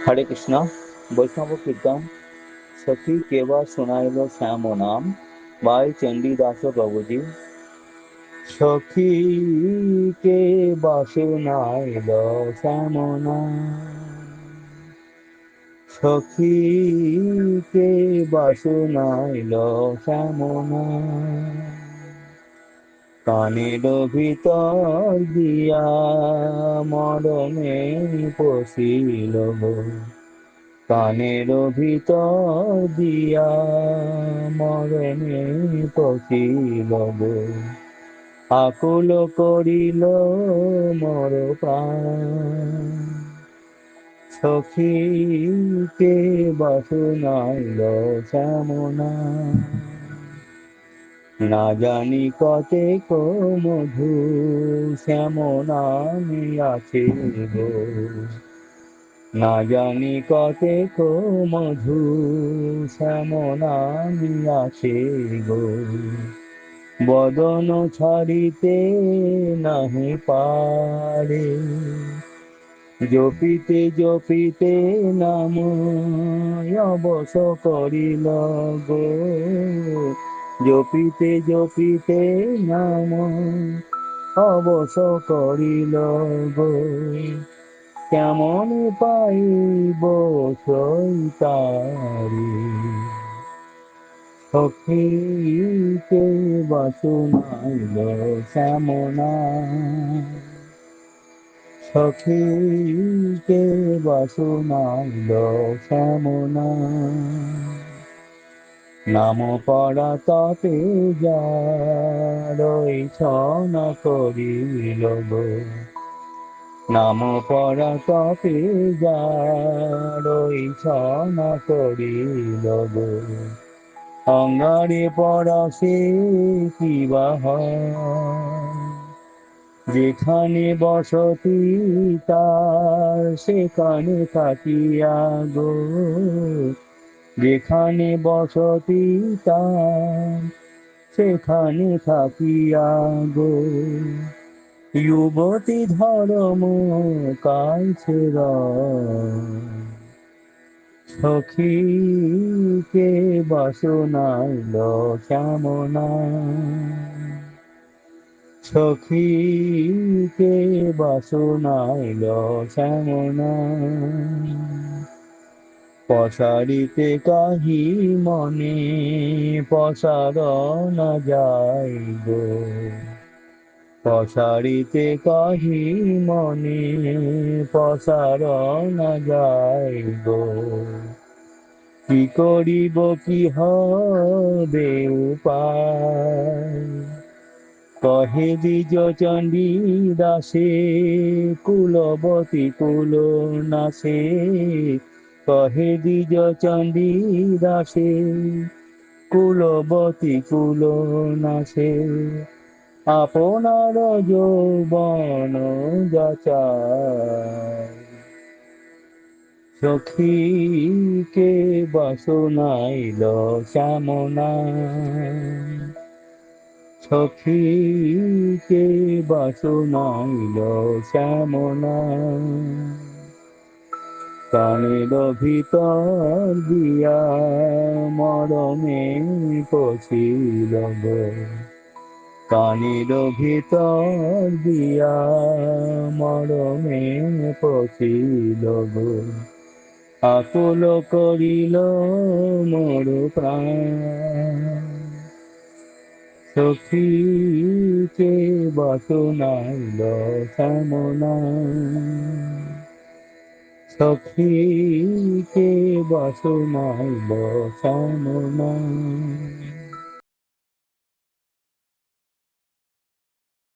হরে কৃষ্ণ। বৈষ্ণব কীর্তন। সখী কেবা শোনাইল শ্যাম নাম, বাই চণ্ডীদাস প্রভুজি। সখী কে বা শোনাইল শ্যাম নাম, সখী কে বা শোনাইল শ্যাম নাম। কানের ভিতর দিয়া মরমে পশিল গো, কানের ভিতর দিয়া মরণে পশিল গো। আকুল করিল মর প্রাণ, সখীকে বা শোনাইল শ্যাম নাম। না জানি কতেক মধু শ্যাম নামে আছে গো, না জানি কতেক মধু শ্যাম নামে আছে গো। বদন ছাড়িতে নাহি পারে, জপিতে জপিতে নাম অবশ করিল গো, জপিতে জপিতে নাম অবশ করিল গো। কেমন পাইব সইতারি, সখীকে বা শোনাইল শ্যাম নাম, সখীকে বা শোনাইল শ্যাম নাম। নাম পড়া তপে যার ছনা করিল গো, নাম পড়া তপে যার ছনা করিল গো। অঙ্গারে পড়া সে কিবা হয়, যেখানে বসতি তার সেখানে থাকিয়া গো, যেখানে বসতি তার সেখানে থাকিয়া গো। যুবতী ধর্ম কাছে সখীকে বা শোনাইল শ্যাম নাম, সখীকে বা শোনাইল শ্যাম নাম। পসারিতে কাহি মনে পসার না যায় গো, পসারিতে কাহি মনে পসার না যায় গো। কি করিব কি হবে উপায়, কহে দ্বিজ চণ্ডী দাসে কুলবতী কুল নাশে, কহে দ্বিজ চণ্ডী দাসে কুলবতী কুল নাশে। আপনার যৌবন যাচাই, সখীকে বা শোনাইল শ্যাম নাম, সখীকে বা শোনাইল শ্যাম নাম। কানের ভিতর দিয়া মরমে পশিল গো, কানের ভিতর দিয়া মরমে পশিল গো। আকুল করিল মোর প্রাণ, সখীকে বা শোনাইল শ্যাম নাম, সখীকে বা শোনাইল শ্যাম নাম।